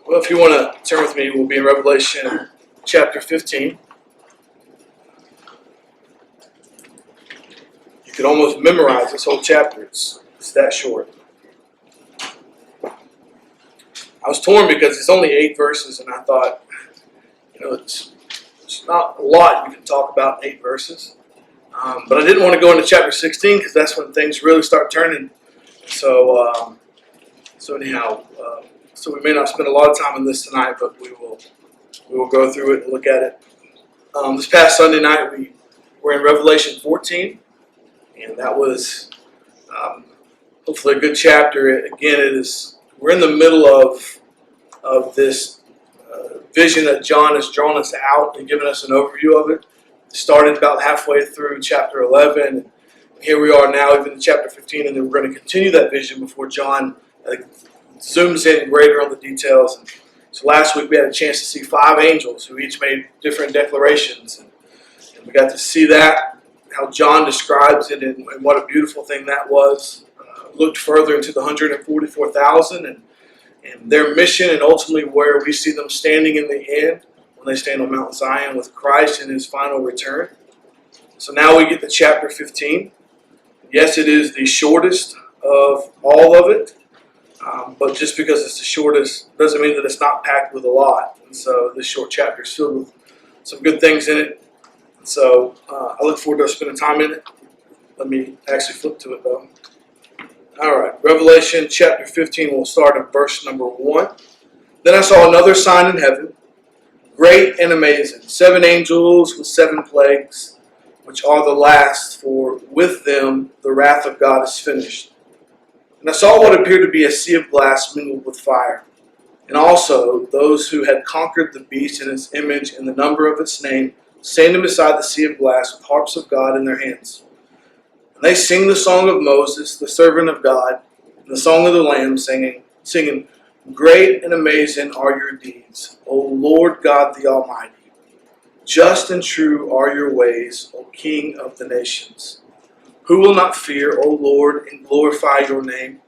Well, if you want to turn with me, we'll be in Revelation chapter 15. You could almost memorize this whole chapter. It's that short. I was torn because it's only 8 verses, and I thought, it's not a lot you can talk about in 8 verses. But I didn't want to go into chapter 16 because that's when things really start turning. So we may not spend a lot of time on this tonight, but we will go through it and look at it. This past Sunday night we were in Revelation 14, and that was hopefully a good chapter. Again, we're in the middle of this vision that John has drawn us out and given us an overview of it. It started about halfway through chapter 11, and here we are now, even in chapter 15, and then we're going to continue that vision before John zooms in greater on the details. And so last week we had a chance to see 5 angels who each made different declarations, and we got to see that, how John describes it, and what a beautiful thing that was. Looked further into the 144,000 and their mission, and ultimately where we see them standing in the end when they stand on Mount Zion with Christ in his final return. So now we get to chapter 15. Yes, it is the shortest of all of it, but just because it's the shortest doesn't mean that it's not packed with a lot. And so this short chapter is filled with some good things in it. And so I look forward to spending time in it. Let me actually flip to it though. All right, Revelation chapter 15, we'll start at verse number 1. Then I saw another sign in heaven, great and amazing, 7 angels with 7 plagues, which are the last, for with them the wrath of God is finished. And I saw what appeared to be a sea of glass mingled with fire, and also those who had conquered the beast and its image and the number of its name, standing beside the sea of glass with harps of God in their hands. And they sing the song of Moses, the servant of God, and the song of the Lamb, singing, Great and amazing are your deeds, O Lord God the Almighty. Just and true are your ways, O King of the nations. Who will not fear, O Lord, and glorify your name?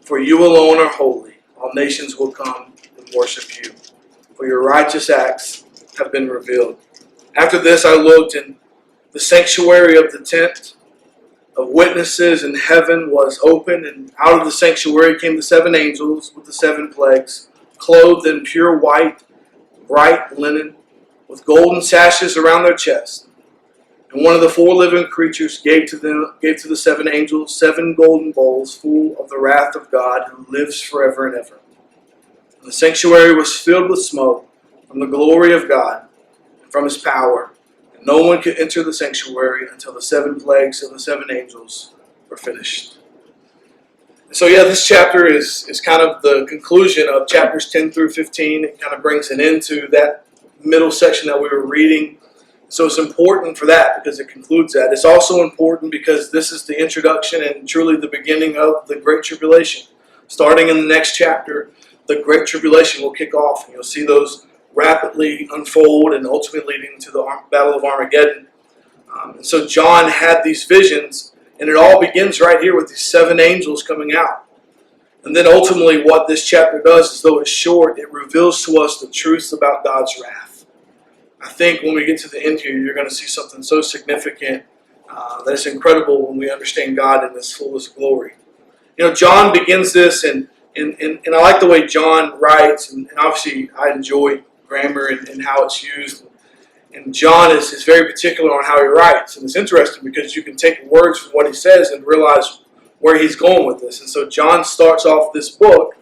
For you alone are holy. All nations will come and worship you, for your righteous acts have been revealed. After this I looked, and the sanctuary of the tent of witnesses in heaven was open, and out of the sanctuary came the 7 angels with the 7 plagues, clothed in pure white, bright linen, with golden sashes around their chests. And one of the 4 living creatures gave to the 7 angels 7 golden bowls full of the wrath of God, who lives forever and ever. And the sanctuary was filled with smoke from the glory of God and from his power. No one could enter the sanctuary until the 7 plagues of the 7 angels were finished. So this chapter is kind of the conclusion of chapters 10 through 15. It kind of brings an end to that middle section that we were reading. So it's important for that because it concludes that. It's also important because this is the introduction and truly the beginning of the Great Tribulation. Starting in the next chapter, the Great Tribulation will kick off, and you'll see those rapidly unfold and ultimately leading to the Battle of Armageddon. And so John had these visions, and it all begins right here with these 7 angels coming out. And then ultimately what this chapter does is, though it's short, it reveals to us the truth about God's wrath. I think when we get to the end here, you're going to see something so significant that it's incredible when we understand God in His fullest glory. John begins this, and I like the way John writes, and obviously I enjoy grammar and how it's used. And John is very particular on how he writes. And it's interesting because you can take words from what he says and realize where he's going with this. And so John starts off this book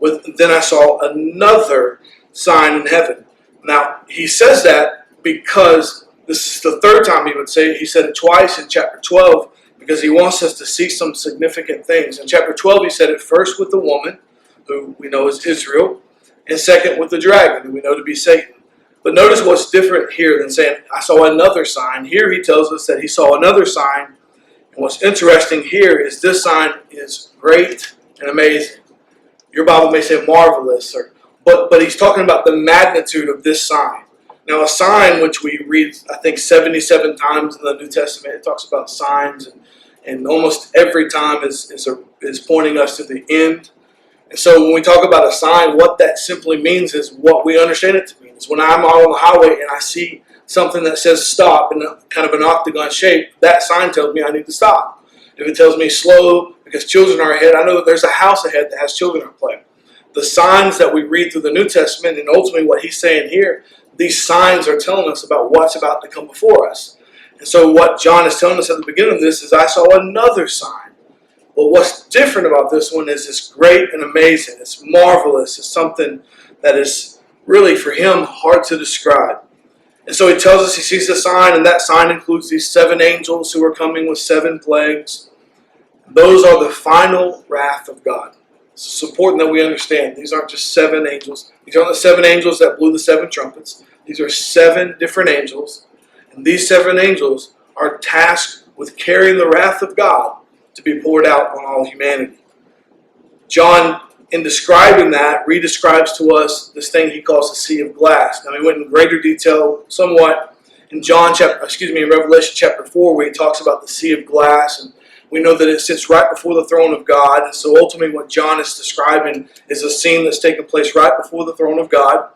with, then I saw another sign in heaven. Now, he says that because this is the 3rd time he would say it. He said it twice in chapter 12 because he wants us to see some significant things. In chapter 12, he said it first with the woman, who we know is Israel, and second with the dragon, who we know to be Satan. But notice what's different here than saying, I saw another sign. Here he tells us that he saw another sign. And what's interesting here is this sign is great and amazing. Your Bible may say marvelous, but he's talking about the magnitude of this sign. Now a sign, which we read, I think 77 times in the New Testament, it talks about signs, and almost every time is pointing us to the end. And so when we talk about a sign, what that simply means is what we understand it to mean. It's when I'm out on the highway and I see something that says stop in kind of an octagon shape, that sign tells me I need to stop. If it tells me slow because children are ahead, I know that there's a house ahead that has children at play. The signs that we read through the New Testament, and ultimately what he's saying here, these signs are telling us about what's about to come before us. And so what John is telling us at the beginning of this is, I saw another sign. Well, what's different about this one is it's great and amazing. It's marvelous. It's something that is really, for him, hard to describe. And so he tells us he sees a sign, and that sign includes these 7 angels who are coming with 7 plagues. Those are the final wrath of God. It's important that we understand these aren't just 7 angels. These aren't the 7 angels that blew the 7 trumpets. These are 7 different angels. And these 7 angels are tasked with carrying the wrath of God to be poured out on all humanity. John, in describing that, redescribes to us this thing he calls the sea of glass. Now, he went in greater detail somewhat in Revelation chapter 4, where he talks about the sea of glass, and we know that it sits right before the throne of God. And so ultimately what John is describing is a scene that's taking place right before the throne of God.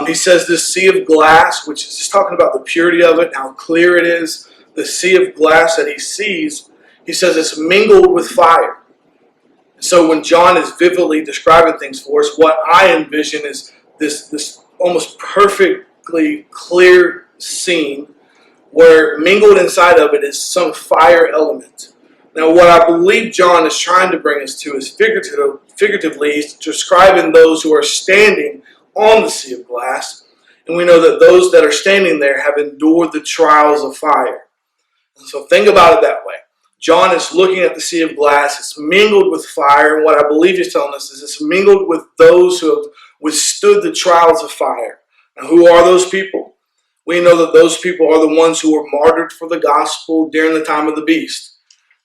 He says this sea of glass, which is just talking about the purity of it, how clear it is. The sea of glass that he sees, he says it's mingled with fire. So when John is vividly describing things for us, what I envision is this almost perfectly clear scene where mingled inside of it is some fire element. Now, what I believe John is trying to bring us to is figuratively, he's describing those who are standing on the sea of glass. And we know that those that are standing there have endured the trials of fire. And so think about it that way. John is looking at the sea of glass. It's mingled with fire. And what I believe he's telling us is it's mingled with those who have withstood the trials of fire. Now, who are those people? We know that those people are the ones who were martyred for the gospel during the time of the beast.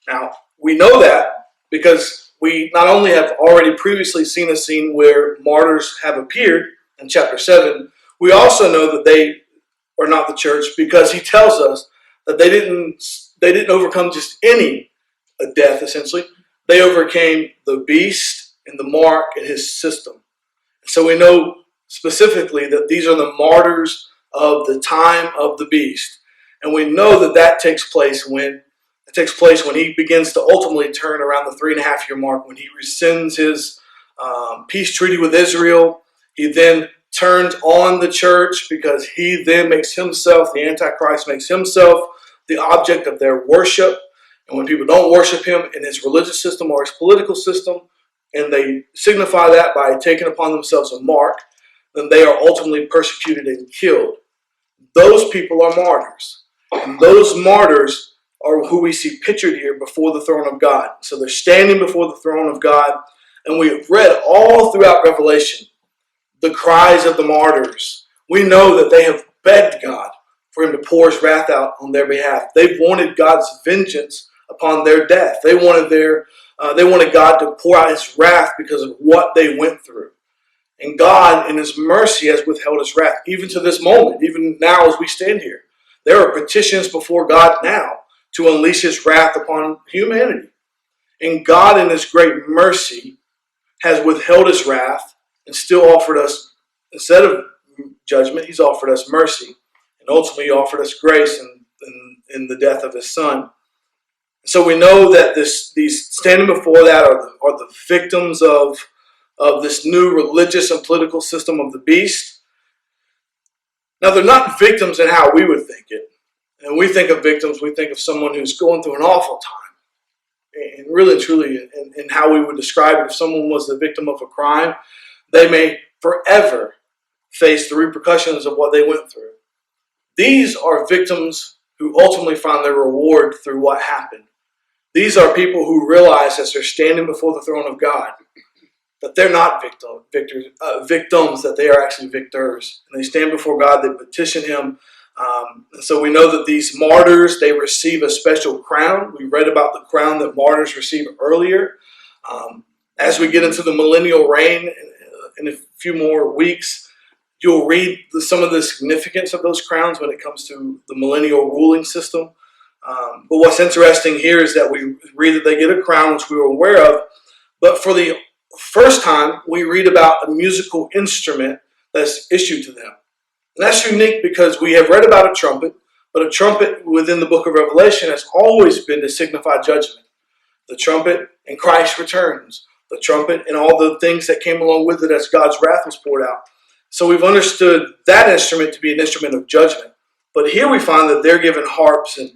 Now, we know that because we not only have already previously seen a scene where martyrs have appeared in chapter 7, we also know that they are not the church because he tells us that they didn't overcome just any death, essentially. They overcame the beast and the mark and his system. So we know specifically that these are the martyrs of the time of the beast. And we know that that takes place when he begins to ultimately turn around the 3.5-year mark, when he rescinds his peace treaty with Israel. He then turns on the church because he then makes himself, the Antichrist makes himself the object of their worship. And when people don't worship him in his religious system or his political system, and they signify that by taking upon themselves a mark, then they are ultimately persecuted and killed. Those people are martyrs. And those martyrs are who we see pictured here before the throne of God. So they're standing before the throne of God. And we've read all throughout Revelation the cries of the martyrs. We know that they have begged God for him to pour his wrath out on their behalf. They've wanted God's vengeance upon their death. They wanted God to pour out his wrath because of what they went through. And God, in his mercy, has withheld his wrath, even to this moment, even now as we stand here. There are petitions before God now to unleash his wrath upon humanity. And God, in his great mercy, has withheld his wrath and still offered us, instead of judgment, he's offered us mercy. And ultimately offered us grace in the death of his son. So we know that these standing before that are the victims of this new religious and political system of the beast. Now, they're not victims in how we would think it. And we think of victims, we think of someone who's going through an awful time. And really and truly, in how we would describe it, if someone was the victim of a crime, they may forever face the repercussions of what they went through. These are victims who ultimately find their reward through what happened. These are people who realize as they're standing before the throne of God that they're not victims, that they are actually victors. And they stand before God, they petition him. And so we know that these martyrs, they receive a special crown. We read about the crown that martyrs receive earlier. As we get into the millennial reign in a few more weeks, you'll read some of the significance of those crowns when it comes to the millennial ruling system. But what's interesting here is that we read that they get a crown, which we were aware of, but for the First time we read about a musical instrument that's issued to them. And that's unique because we have read about a trumpet, but a trumpet within the book of Revelation has always been to signify judgment. The trumpet and Christ returns. The trumpet and all the things that came along with it as God's wrath was poured out. So we've understood that instrument to be an instrument of judgment. But here we find that they're given harps. And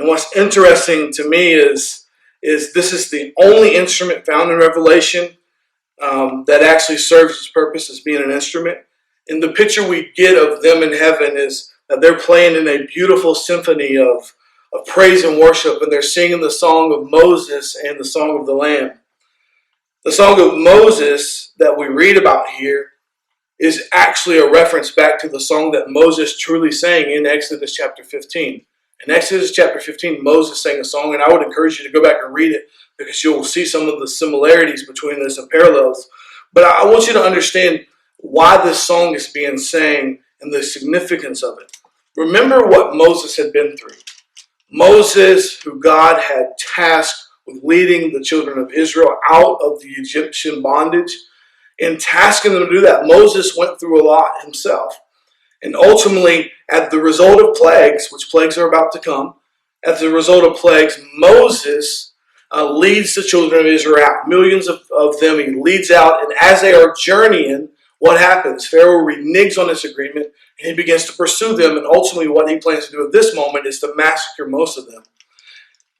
what's interesting to me is this is the only instrument found in Revelation that actually serves its purpose as being an instrument. And the picture we get of them in heaven is that they're playing in a beautiful symphony of praise and worship, and they're singing the song of Moses and the song of the Lamb. The song of Moses that we read about here is actually a reference back to the song that Moses truly sang in Exodus chapter 15. In Exodus chapter 15, Moses sang a song, and I would encourage you to go back and read it because you'll see some of the similarities between this and parallels. But I want you to understand why this song is being sang and the significance of it. Remember what Moses had been through. Moses, who God had tasked with leading the children of Israel out of the Egyptian bondage, and tasking them to do that, Moses went through a lot himself. And ultimately, at the result of plagues, which plagues are about to come, as a result of plagues, Moses leads the children of Israel out. Millions of them he leads out, and as they are journeying, what happens? Pharaoh reneges on this agreement, and he begins to pursue them, and ultimately what he plans to do at this moment is to massacre most of them.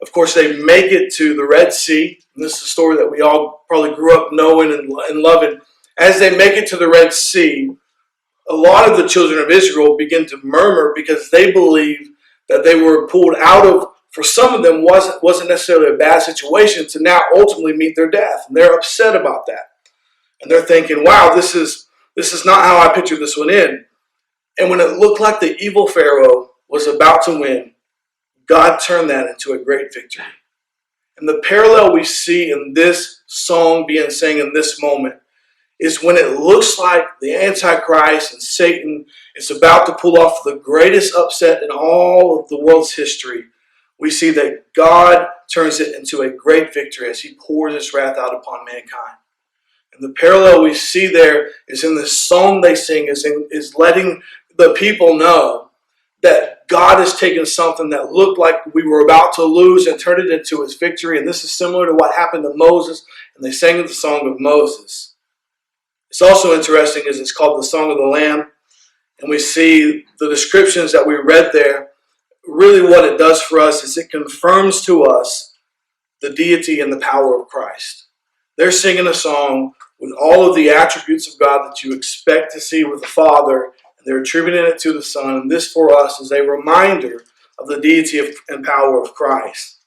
Of course, they make it to the Red Sea, and this is a story that we all probably grew up knowing and loving. As they make it to the Red Sea, a lot of the children of Israel begin to murmur because they believe that they were pulled out of, for some of them, wasn't necessarily a bad situation, to now ultimately meet their death. And they're upset about that. And they're thinking, wow, this is not how I pictured this one in. And when it looked like the evil Pharaoh was about to win, God turned that into a great victory. And the parallel we see in this song being sang in this moment is when it looks like the Antichrist and Satan is about to pull off the greatest upset in all of the world's history, we see that God turns it into a great victory as he pours his wrath out upon mankind. And the parallel we see there is in the song they sing, is letting the people know that God has taken something that looked like we were about to lose and turned it into his victory. And this is similar to what happened to Moses, and they sang the song of Moses. It's also interesting is it's called the Song of the Lamb, and we see the descriptions that we read there. Really what it does for us is it confirms to us the deity and the power of Christ. They're singing a song with all of the attributes of God that you expect to see with the Father, and they're attributing it to the Son. And this for us is a reminder of the deity and power of Christ.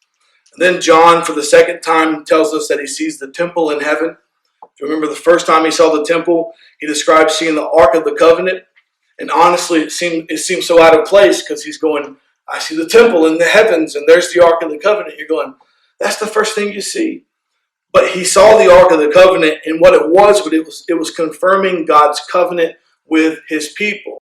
And then John, for the second time, tells us that he sees the temple in heaven. If you remember the first time he saw the temple, he described seeing the Ark of the Covenant. And honestly, it seemed so out of place because he's going, I see the temple in the heavens, and there's the Ark of the Covenant. You're going, that's the first thing you see. But he saw the Ark of the Covenant, and what it was confirming God's covenant with his people.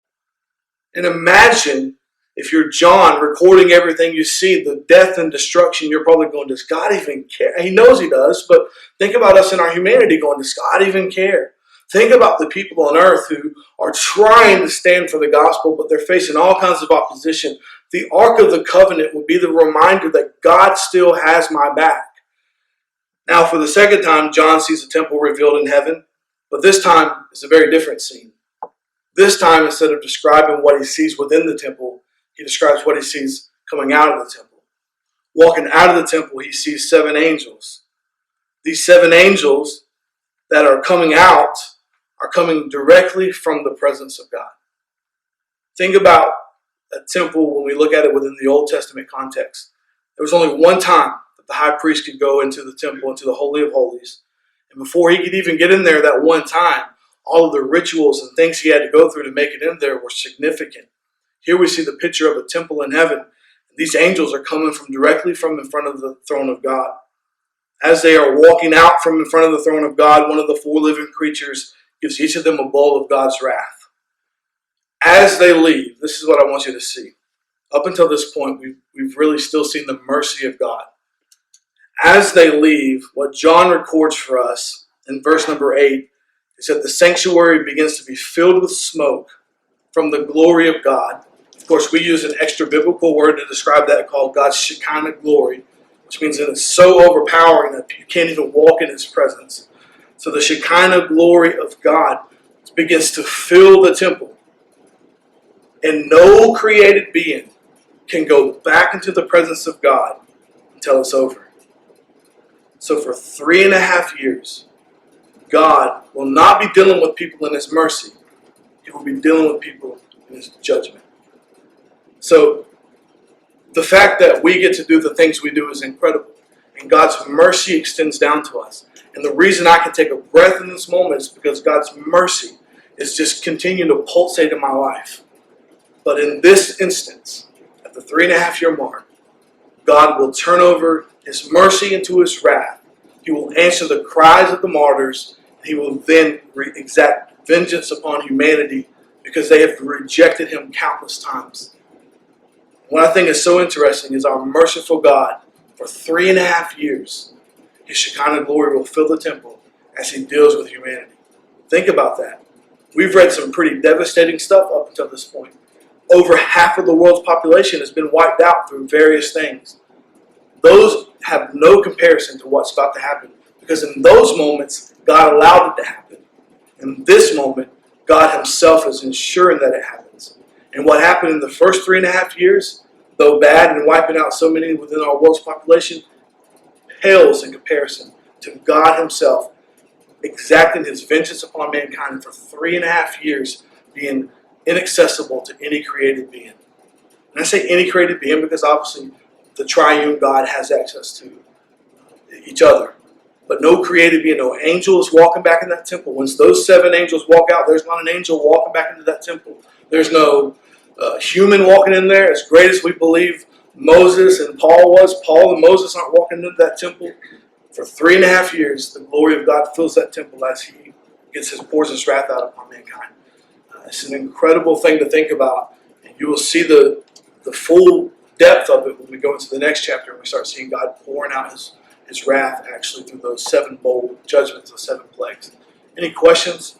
And imagine if you're John recording everything you see, the death and destruction, you're probably going, does God even care? He knows he does, but think about us in our humanity going, does God even care? Think about the people on earth who are trying to stand for the gospel, but they're facing all kinds of opposition. The Ark of the Covenant will be the reminder that God still has my back. Now, for the second time, John sees a temple revealed in heaven, but this time it's a very different scene. This time, instead of describing what he sees within the temple, he describes what he sees coming out of the temple. Walking out of the temple, he sees 7 angels. These 7 angels that are coming out are coming directly from the presence of God. Think about a temple when we look at it within the Old Testament context. There was only one time that the high priest could go into the temple, into the Holy of Holies. And before he could even get in there that one time, all of the rituals and things he had to go through to make it in there were significant. Here we see the picture of a temple in heaven. These angels are coming directly from in front of the throne of God. As they are walking out from in front of the throne of God, one of the 4 living creatures gives each of them a bowl of God's wrath. As they leave, this is what I want you to see. Up until this point, we've really still seen the mercy of God. As they leave, what John records for us in verse number 8, is that the sanctuary begins to be filled with smoke from the glory of God. Of course, we use an extra biblical word to describe that called God's Shekinah glory, which means that it's so overpowering that you can't even walk in His presence. So the Shekinah glory of God begins to fill the temple. And no created being can go back into the presence of God until it's over. So for 3.5 years, God will not be dealing with people in His mercy. He will be dealing with people in His judgment. So the fact that we get to do the things we do is incredible. And God's mercy extends down to us. And the reason I can take a breath in this moment is because God's mercy is just continuing to pulsate in my life. But in this instance, at the 3.5-year mark, God will turn over His mercy into His wrath. He will answer the cries of the martyrs. And He will then exact vengeance upon humanity because they have rejected Him countless times. What I think is so interesting is our merciful God, for 3.5 years, His Shekinah glory will fill the temple as He deals with humanity. Think about that. We've read some pretty devastating stuff up until this point. Over half of the world's population has been wiped out through various things. Those have no comparison to what's about to happen, because in those moments, God allowed it to happen. In this moment, God Himself is ensuring that it happens. And what happened in the first 3.5 years, though bad and wiping out so many within our world's population, pales in comparison to God Himself exacting His vengeance upon mankind for 3.5 years, being inaccessible to any created being. And I say any created being because obviously the triune God has access to each other. But no created being, no angel is walking back in that temple. Once those 7 angels walk out, there's not an angel walking back into that temple. There's no human walking in there. As great as we believe Moses and Paul was, Paul and Moses aren't walking into that temple. For 3.5 years, the glory of God fills that temple as He pours His wrath out upon mankind. It's an incredible thing to think about. And you will see the full depth of it when we go into the next chapter and we start seeing God pouring out His wrath actually through those 7 bold judgments, those 7 plagues. Any questions?